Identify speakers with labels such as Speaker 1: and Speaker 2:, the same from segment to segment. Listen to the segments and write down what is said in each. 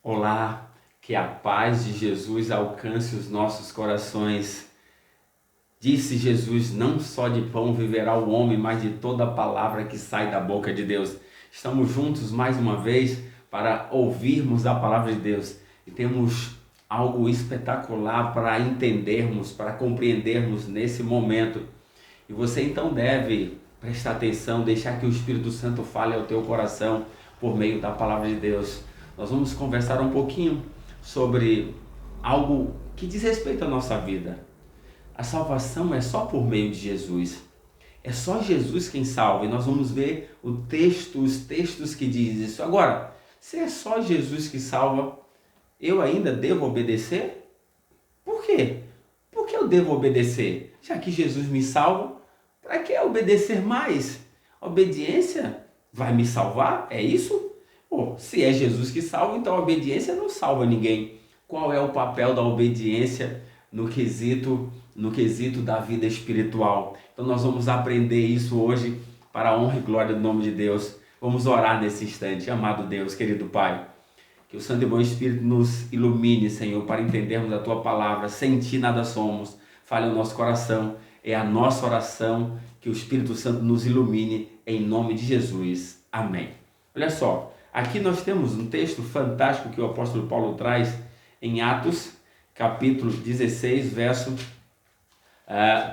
Speaker 1: Olá, que a paz de Jesus alcance os nossos corações. Disse Jesus: não só de pão viverá o homem, mas de toda a palavra que sai da boca de Deus. Estamos juntos mais uma vez para ouvirmos a palavra de Deus e temos algo espetacular para entendermos, para compreendermos nesse momento. E você então deve prestar atenção, deixar que o Espírito Santo fale ao teu coração por meio da palavra de Deus. Nós vamos conversar um pouquinho sobre algo que diz respeito à nossa vida. A salvação é só por meio de Jesus. É só Jesus quem salva. E nós vamos ver os textos que diz isso. Agora, se é só Jesus que salva, eu ainda devo obedecer? Por quê? Por que eu devo obedecer? Já que Jesus me salva, para que obedecer mais? A obediência vai me salvar? É isso? Se é Jesus que salva, então a obediência não salva ninguém. Qual é o papel da obediência no quesito da vida espiritual? Então nós vamos aprender isso hoje para a honra e glória do nome de Deus. Vamos orar nesse instante. Amado Deus, querido Pai, que o Santo e Bom Espírito nos ilumine, Senhor, para entendermos a Tua palavra. Sem Ti nada somos. Fale o nosso coração. É a nossa oração que o Espírito Santo nos ilumine em nome de Jesus. Amém. Olha só. Aqui nós temos um texto fantástico que o apóstolo Paulo traz em Atos, capítulo 16, verso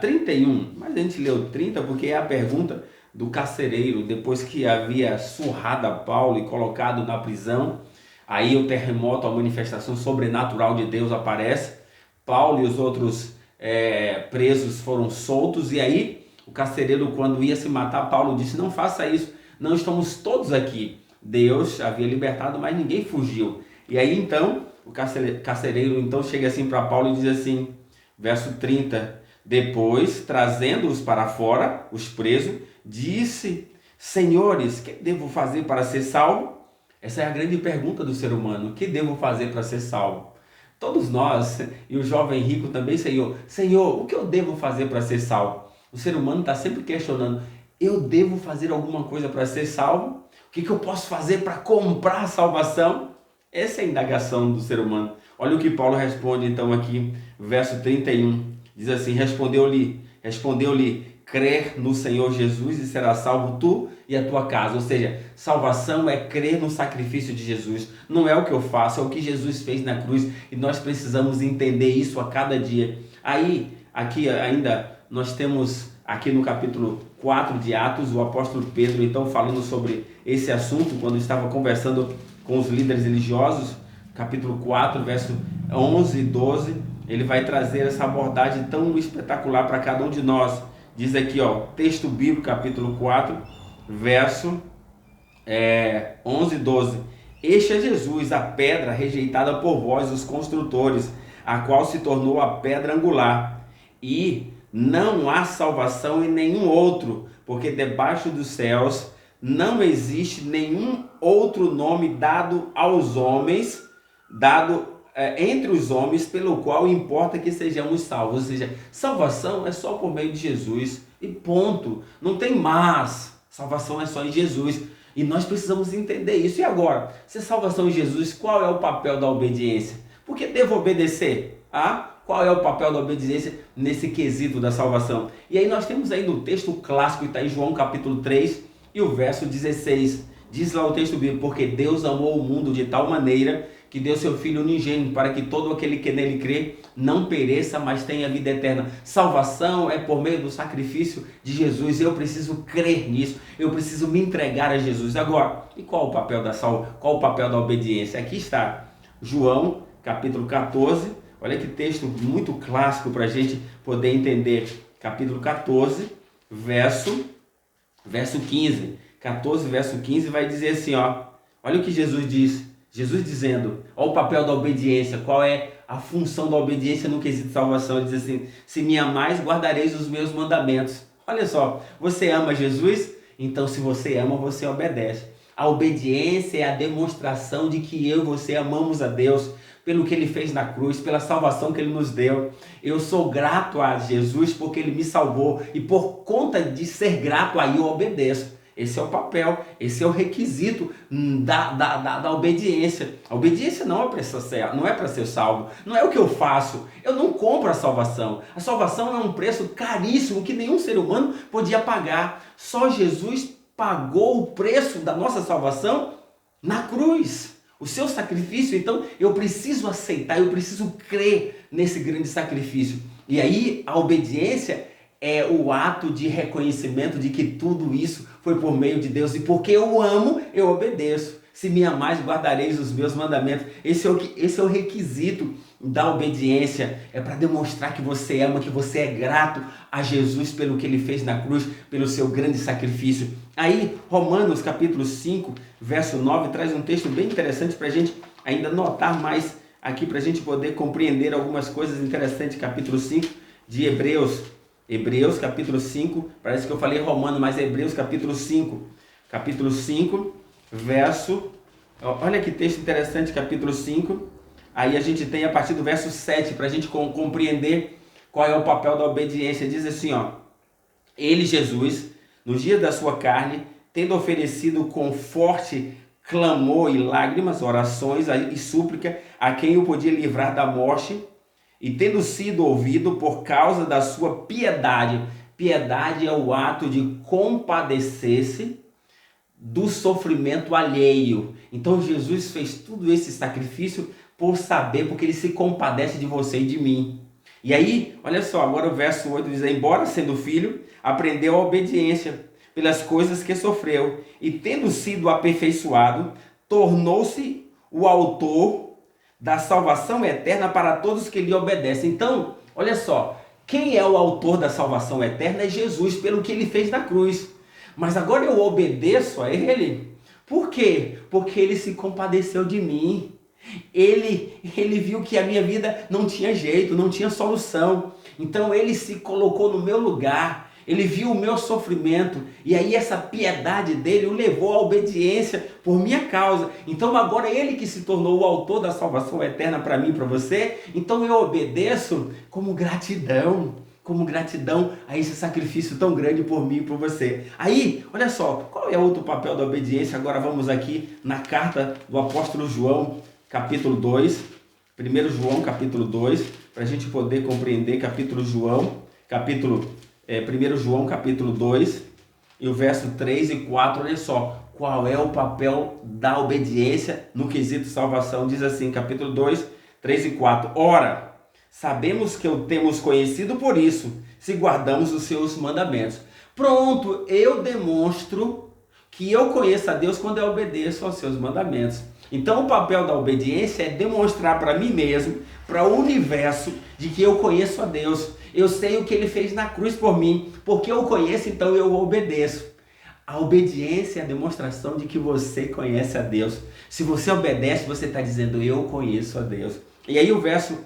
Speaker 1: 31. Mas a gente leu 30 porque é a pergunta do carcereiro, depois que havia surrado a Paulo e colocado na prisão. Aí o terremoto, a manifestação sobrenatural de Deus aparece. Paulo e os outros presos foram soltos. E aí o carcereiro, quando ia se matar, Paulo disse: não faça isso, não estamos todos aqui. Deus havia libertado, mas ninguém fugiu. E aí então, o carcereiro então chega assim para Paulo e diz assim, verso 30, depois, trazendo-os para fora, os presos, disse: senhores, que devo fazer para ser salvo? Essa é a grande pergunta do ser humano, o que devo fazer para ser salvo? Todos nós, e o jovem rico também, Senhor, o que eu devo fazer para ser salvo? O ser humano está sempre questionando, eu devo fazer alguma coisa para ser salvo? O que eu posso fazer para comprar a salvação? Essa é a indagação do ser humano. Olha o que Paulo responde então aqui, verso 31. Diz assim: respondeu-lhe, crer no Senhor Jesus e será salvo tu e a tua casa. Ou seja, salvação é crer no sacrifício de Jesus. Não é o que eu faço, é o que Jesus fez na cruz. E nós precisamos entender isso a cada dia. Aí, aqui ainda, nós temos aqui no capítulo 4 de Atos, o apóstolo Pedro, então, falando sobre esse assunto, quando estava conversando com os líderes religiosos, capítulo 4, verso 11 e 12, ele vai trazer essa abordagem tão espetacular para cada um de nós. Diz aqui, texto bíblico, capítulo 4, verso 11 e 12. Este é Jesus, a pedra rejeitada por vós, os construtores, a qual se tornou a pedra angular. E não há salvação em nenhum outro, porque debaixo dos céus não existe nenhum outro nome dado aos homens, entre os homens, pelo qual importa que sejamos salvos. Ou seja, salvação é só por meio de Jesus e ponto. Não tem mais. Salvação é só em Jesus. E nós precisamos entender isso. E agora, se é salvação em Jesus, qual é o papel da obediência? Porque devo obedecer? Qual é o papel da obediência nesse quesito da salvação? E aí nós temos ainda o texto clássico que está em João capítulo 3 e o verso 16. Diz lá o texto bíblico: porque Deus amou o mundo de tal maneira que deu seu Filho unigênito, para que todo aquele que nele crê não pereça, mas tenha vida eterna. Salvação é por meio do sacrifício de Jesus. Eu preciso crer nisso, eu preciso me entregar a Jesus. Agora, e qual o papel qual o papel da obediência? Aqui está, João capítulo 14, olha que texto muito clássico para a gente poder entender. Capítulo 14, verso 15. 14, verso 15 vai dizer assim, olha o que Jesus diz. Jesus dizendo, olha o papel da obediência, qual é a função da obediência no quesito de salvação. Ele diz assim: se me amais, guardareis os meus mandamentos. Olha só, você ama Jesus? Então se você ama, você obedece. A obediência é a demonstração de que eu e você amamos a Deus, pelo que Ele fez na cruz, pela salvação que Ele nos deu. Eu sou grato a Jesus porque Ele me salvou, e por conta de ser grato a Ele, eu obedeço. Esse é o papel, esse é o requisito da obediência. A obediência não é para ser salvo, não é o que eu faço. Eu não compro a salvação. A salvação é um preço caríssimo que nenhum ser humano podia pagar. Só Jesus pagou o preço da nossa salvação na cruz. O seu sacrifício, então eu preciso aceitar, eu preciso crer nesse grande sacrifício. E aí a obediência é o ato de reconhecimento de que tudo isso foi por meio de Deus. E porque eu amo, eu obedeço. Se me amais, guardareis os meus mandamentos. Esse é o requisito da obediência. É para demonstrar que você ama, que você é grato a Jesus pelo que ele fez na cruz, pelo seu grande sacrifício. Aí, Romanos capítulo 5, verso 9, traz um texto bem interessante para a gente ainda notar mais aqui, para a gente poder compreender algumas coisas interessantes. Capítulo 5 de Hebreus. Hebreus capítulo 5, parece que eu falei Romano, mas Hebreus capítulo 5. Capítulo 5, verso... Olha que texto interessante, capítulo 5. Aí a gente tem a partir do verso 7, para a gente compreender qual é o papel da obediência. Diz assim, ó: ele, Jesus, nos dias da sua carne, tendo oferecido com forte clamor e lágrimas, orações e súplica a quem o podia livrar da morte, e tendo sido ouvido por causa da sua piedade. Piedade é o ato de compadecer-se do sofrimento alheio. Então Jesus fez tudo esse sacrifício por saber, porque ele se compadece de você e de mim. E aí, olha só, agora o verso 8 diz: embora sendo filho, aprendeu a obediência pelas coisas que sofreu, e tendo sido aperfeiçoado, tornou-se o autor da salvação eterna para todos que lhe obedecem. Então, olha só, quem é o autor da salvação eterna é Jesus, pelo que ele fez na cruz. Mas agora eu obedeço a ele. Por quê? Porque ele se compadeceu de mim. Ele viu que a minha vida não tinha jeito, não tinha solução. Então ele se colocou no meu lugar. Ele viu o meu sofrimento, e aí essa piedade dele o levou à obediência por minha causa. Então agora ele que se tornou o autor da salvação eterna para mim e para você. Então eu obedeço como gratidão a esse sacrifício tão grande por mim e por você. Aí, olha só, qual é outro papel da obediência? Agora vamos aqui na carta do apóstolo João, capítulo 2, 1 João capítulo 2, para a gente poder compreender. 1 João capítulo 2 e o verso 3 e 4, olha só, qual é o papel da obediência no quesito salvação. Diz assim, capítulo 2, 3 e 4, ora, sabemos que o temos conhecido por isso, se guardamos os seus mandamentos. Pronto, eu demonstro que eu conheço a Deus quando eu obedeço aos seus mandamentos. Então o papel da obediência é demonstrar para mim mesmo, para o universo, de que eu conheço a Deus. Eu sei o que ele fez na cruz por mim, porque eu conheço, então eu obedeço. A obediência é a demonstração de que você conhece a Deus. Se você obedece, você está dizendo, eu conheço a Deus. E aí o verso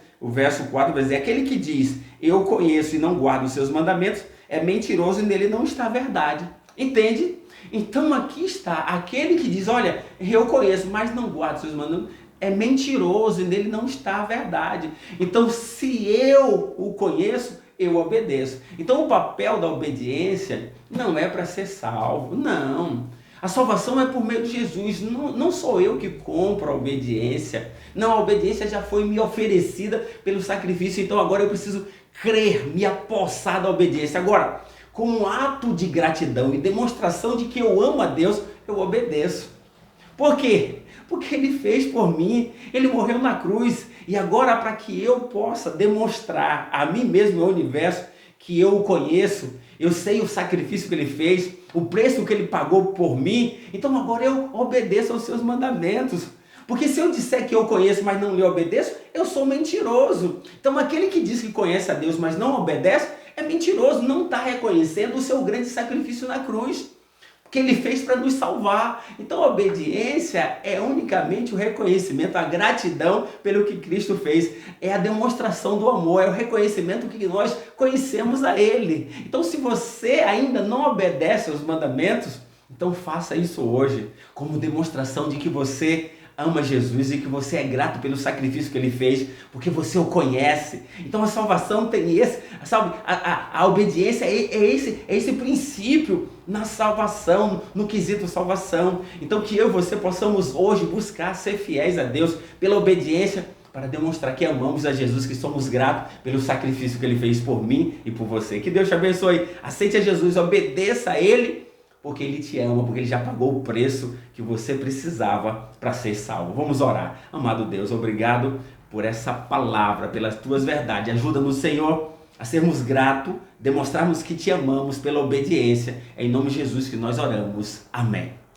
Speaker 1: 4 vai dizer, aquele que diz, eu conheço e não guardo os seus mandamentos, é mentiroso e nele não está a verdade. Entende? Então aqui está, aquele que diz, olha, eu conheço, mas não guardo os seus mandamentos, é mentiroso e nele não está a verdade. Então, se eu o conheço, eu obedeço. Então, o papel da obediência não é para ser salvo, não. A salvação é por meio de Jesus. Não sou eu que compro a obediência. Não, a obediência já foi me oferecida pelo sacrifício. Então, agora eu preciso crer, me apossar da obediência. Agora, como um ato de gratidão e demonstração de que eu amo a Deus, eu obedeço. Por quê? Porque ele fez por mim, ele morreu na cruz, e agora para que eu possa demonstrar a mim mesmo e ao universo que eu o conheço, eu sei o sacrifício que ele fez, o preço que ele pagou por mim, então agora eu obedeço aos seus mandamentos. Porque se eu disser que eu conheço, mas não lhe obedeço, eu sou mentiroso. Então aquele que diz que conhece a Deus, mas não obedece, é mentiroso, não está reconhecendo o seu grande sacrifício na cruz, que ele fez para nos salvar. Então a obediência é unicamente o reconhecimento, a gratidão pelo que Cristo fez, é a demonstração do amor, é o reconhecimento que nós conhecemos a ele. Então se você ainda não obedece aos mandamentos, então faça isso hoje, como demonstração de que você ama Jesus e que você é grato pelo sacrifício que ele fez, porque você o conhece. Então a salvação tem esse, sabe, a obediência é esse princípio na salvação, no quesito salvação. Então que eu e você possamos hoje buscar ser fiéis a Deus pela obediência, para demonstrar que amamos a Jesus, que somos gratos pelo sacrifício que Ele fez por mim e por você. Que Deus te abençoe. Aceite a Jesus, obedeça a Ele, porque Ele te ama, porque Ele já pagou o preço que você precisava para ser salvo. Vamos orar. Amado Deus, obrigado por essa palavra, pelas tuas verdades. Ajuda-nos, Senhor, a sermos gratos, demonstrarmos que te amamos pela obediência. É em nome de Jesus que nós oramos. Amém.